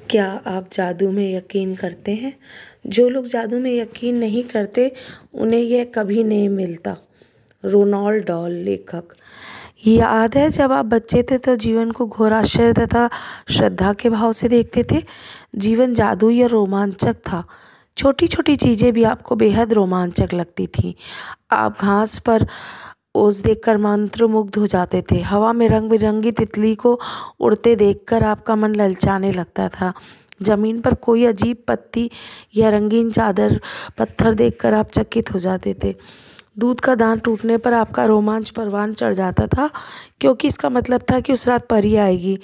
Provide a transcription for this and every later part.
क्या आप जादू में यकीन करते हैं? जो लोग जादू में यकीन नहीं करते उन्हें यह कभी नहीं मिलता। रोनाल्ड डॉल, लेखक। याद है जब आप बच्चे थे तो जीवन को घोर आश्चर्य तथा श्रद्धा के भाव से देखते थे। जीवन जादुई और रोमांचक था। छोटी छोटी चीज़ें भी आपको बेहद रोमांचक लगती थीं। आप घास पर ओस देखकर मंत्रमुग्ध हो जाते थे। हवा में रंग बिरंगी तितली को उड़ते देखकर आपका मन ललचाने लगता था। जमीन पर कोई अजीब पत्ती या रंगीन चादर पत्थर देखकर आप चकित हो जाते थे। दूध का दांत टूटने पर आपका रोमांच परवान चढ़ जाता था, क्योंकि इसका मतलब था कि उस रात परी आएगी।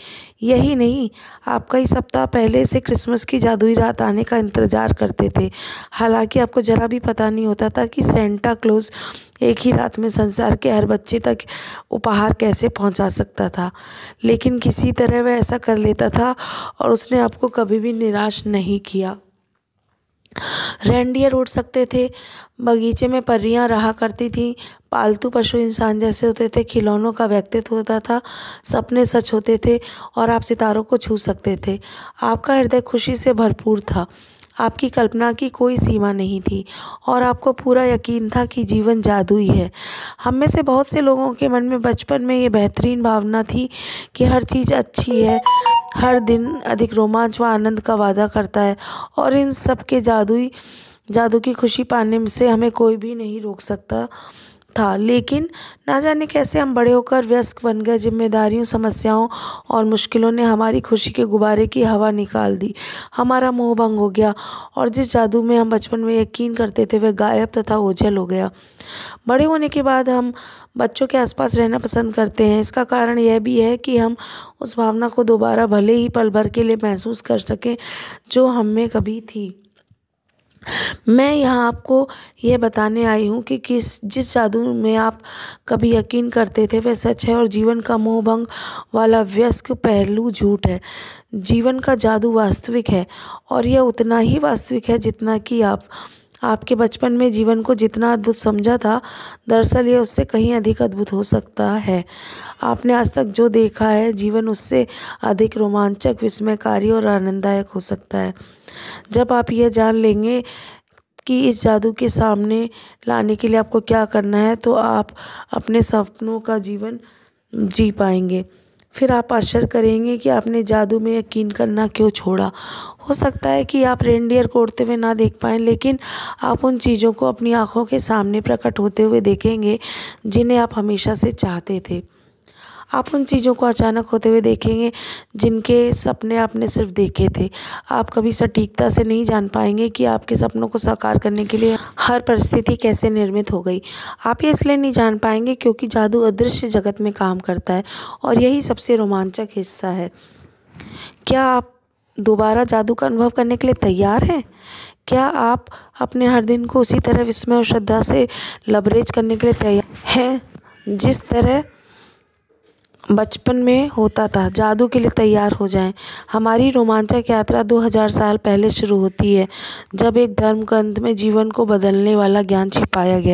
यही नहीं, आप कई सप्ताह पहले से क्रिसमस की जादुई रात आने का इंतज़ार करते थे। हालांकि आपको जरा भी पता नहीं होता था कि सेंटा क्लॉज एक ही रात में संसार के हर बच्चे तक उपहार कैसे पहुंचा सकता था, लेकिन किसी तरह वह ऐसा कर लेता था और उसने आपको कभी भी निराश नहीं किया। रेनडियर उड़ सकते थे, बगीचे में परियां रहा करती थीं, पालतू पशु इंसान जैसे होते थे, खिलौनों का व्यक्तित्व होता था, सपने सच होते थे और आप सितारों को छू सकते थे। आपका हृदय खुशी से भरपूर था। आपकी कल्पना की कोई सीमा नहीं थी और आपको पूरा यकीन था कि जीवन जादुई है। हम में से बहुत से लोगों के मन में बचपन में ये बेहतरीन भावना थी कि हर चीज़ अच्छी है, हर दिन अधिक रोमांच व आनंद का वादा करता है और इन सब के जादू की खुशी पाने से हमें कोई भी नहीं रोक सकता था। लेकिन ना जाने कैसे हम बड़े होकर वयस्क बन गए। जिम्मेदारियों, समस्याओं और मुश्किलों ने हमारी खुशी के गुब्बारे की हवा निकाल दी। हमारा मोह भंग हो गया और जिस जादू में हम बचपन में यकीन करते थे वह गायब तथा ओझल हो गया। बड़े होने के बाद हम बच्चों के आसपास रहना पसंद करते हैं। इसका कारण यह भी है कि हम उस भावना को दोबारा भले ही पल भर के लिए महसूस कर सकें जो हम में कभी थी। मैं यहाँ आपको यह बताने आई हूँ कि जिस जादू में आप कभी यकीन करते थे वह सच है और जीवन का मोह भंग वाला वयस्क पहलू झूठ है। जीवन का जादू वास्तविक है और यह उतना ही वास्तविक है जितना कि आपके बचपन में जीवन को जितना अद्भुत समझा था, दरअसल यह उससे कहीं अधिक अद्भुत हो सकता है। आपने आज तक जो देखा है, जीवन उससे अधिक रोमांचक, विस्मयकारी और आनंददायक हो सकता है। जब आप यह जान लेंगे कि इस जादू के सामने लाने के लिए आपको क्या करना है, तो आप अपने सपनों का जीवन जी पाएंगे। फिर आप आश्चर्य करेंगे कि आपने जादू में यकीन करना क्यों छोड़ा। हो सकता है कि आप रेनडियर को उड़ते हुए ना देख पाएं, लेकिन आप उन चीज़ों को अपनी आंखों के सामने प्रकट होते हुए देखेंगे जिन्हें आप हमेशा से चाहते थे। आप उन चीज़ों को अचानक होते हुए देखेंगे जिनके सपने आपने सिर्फ देखे थे। आप कभी सटीकता से नहीं जान पाएंगे कि आपके सपनों को साकार करने के लिए हर परिस्थिति कैसे निर्मित हो गई। आप ये इसलिए नहीं जान पाएंगे क्योंकि जादू अदृश्य जगत में काम करता है और यही सबसे रोमांचक हिस्सा है। क्या आप दोबारा जादू का अनुभव करने के लिए तैयार हैं? क्या आप अपने हर दिन को उसी तरह विस्मय और श्रद्धा से लबरेज करने के लिए तैयार हैं जिस तरह बचपन में होता था? जादू के लिए तैयार हो जाएं। हमारी रोमांचक यात्रा 2000 साल पहले शुरू होती है, जब एक धर्म ग्रंथ में जीवन को बदलने वाला ज्ञान छिपाया गया।